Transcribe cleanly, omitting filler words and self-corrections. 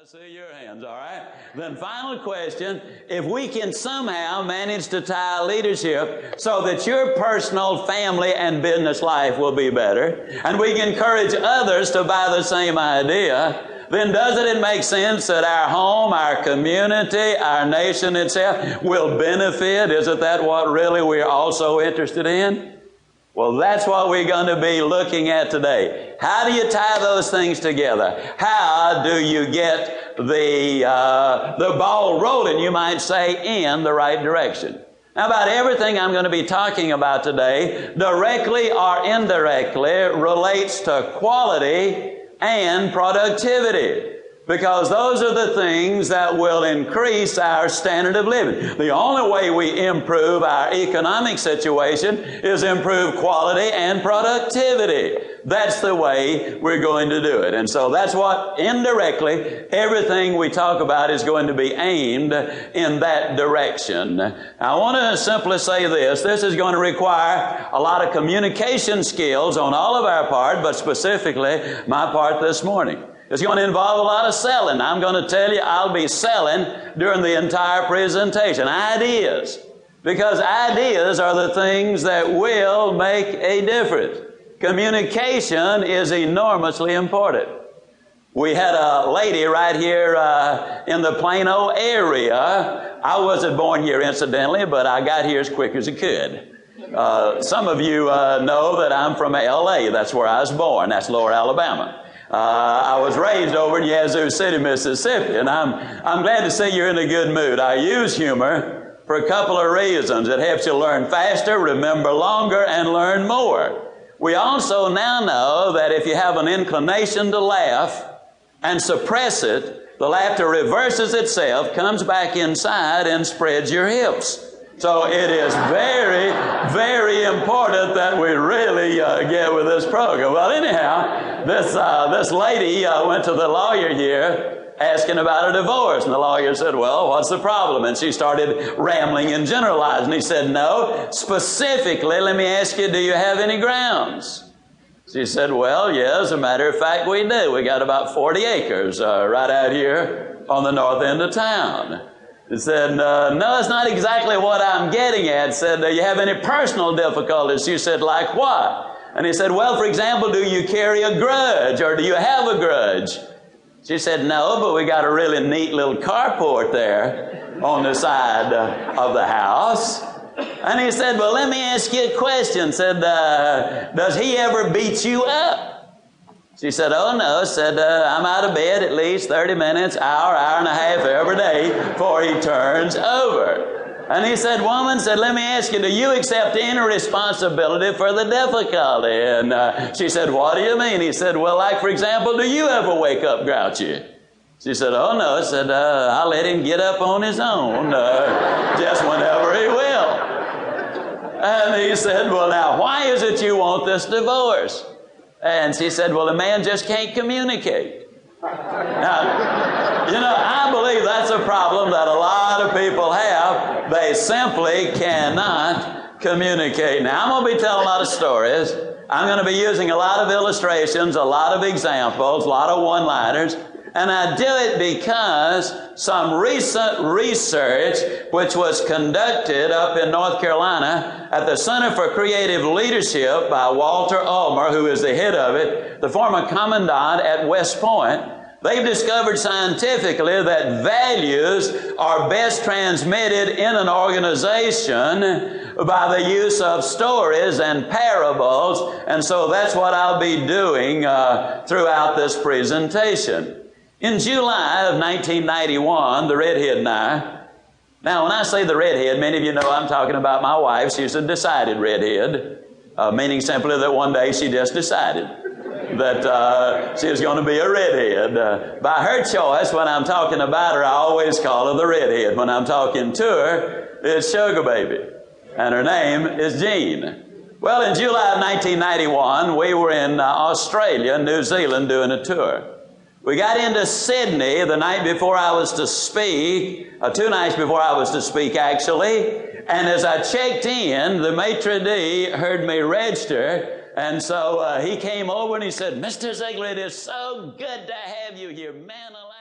see your hands, all right? Then final question, if we can somehow manage to tie leadership so that your personal, family, and business life will be better, and we can encourage others to buy the same idea, then doesn't it make sense that our home, our community, our nation itself will benefit? Isn't that what really we're also interested in? Well, that's what we're going to be looking at today. How do you tie those things together? How do you get the ball rolling, you might say, in the right direction? Now, about everything I'm going to be talking about today, directly or indirectly, relates to quality and productivity, because those are the things that will increase our standard of living. The only way we improve our economic situation is improve quality and productivity. That's the way we're going to do it. And so that's what indirectly everything we talk about is going to be aimed in that direction. I want to simply say this. This is going to require a lot of communication skills on all of our part, but specifically my part this morning. It's going to involve a lot of selling. I'm going to tell you I'll be selling during the entire presentation. Ideas. Because ideas are the things that will make a difference. Communication is enormously important. We had a lady right here in the Plano area. I wasn't born here, incidentally, but I got here as quick as I could. Some of you know that I'm from L.A. That's where I was born. That's Lower Alabama. I was raised over in Yazoo City, Mississippi, and I'm glad to see you're in a good mood. I use humor for a couple of reasons. It helps you learn faster, remember longer, and learn more. We also now know that if you have an inclination to laugh and suppress it, the laughter reverses itself, comes back inside, and spreads your hips. So it is very, very important that we really get with this program. Well, anyhow, this lady went to the lawyer here asking about a divorce. And the lawyer said, well, what's the problem? And she started rambling and generalizing. He said, no, specifically, let me ask you, do you have any grounds? She said, well, yeah, as a matter of fact, we do. We got about 40 acres right out here on the north end of town. He said, no, it's not exactly what I'm getting at. He said, do you have any personal difficulties? She said, like what? And he said, well, for example, do you carry a grudge or do you have a grudge? She said, no, but we got a really neat little carport there on the side of the house. And he said, well, let me ask you a question. He said, does he ever beat you up? She said, oh, no. Said, I'm out of bed at least 30 minutes, hour and a half every day before he turns over. And he said, woman, said, let me ask you, do you accept any responsibility for the difficulty? And she said, what do you mean? He said, well, like, for example, do you ever wake up grouchy? She said, oh, no. Said, I'll let him get up on his own just whenever he will. And he said, well, now, why is it you want this divorce? And she said, well, the man just can't communicate. Now, you know, I believe that's a problem that a lot of people have. They simply cannot communicate. Now, I'm going to be telling a lot of stories. I'm going to be using a lot of illustrations, a lot of examples, a lot of one-liners. And I do it because some recent research, which was conducted up in North Carolina at the Center for Creative Leadership by Walter Ulmer, who is the head of it, the former commandant at West Point, they've discovered scientifically that values are best transmitted in an organization by the use of stories and parables. And so that's what I'll be doing throughout this presentation. In July of 1991, the redhead and I, now when I say the redhead, many of you know I'm talking about my wife. She's a decided redhead, meaning simply that one day she just decided that she was going to be a redhead. By her choice, when I'm talking about her, I always call her the redhead. When I'm talking to her, it's Sugar Baby, and her name is Jean. Well, in July of 1991, we were in Australia, New Zealand, doing a tour. We got into Sydney the night before I was to speak, 2 nights before I was to speak, actually. And as I checked in, the maitre d' heard me register. And so he came over and he said, Mr. Ziglar, it is so good to have you here. Man alive.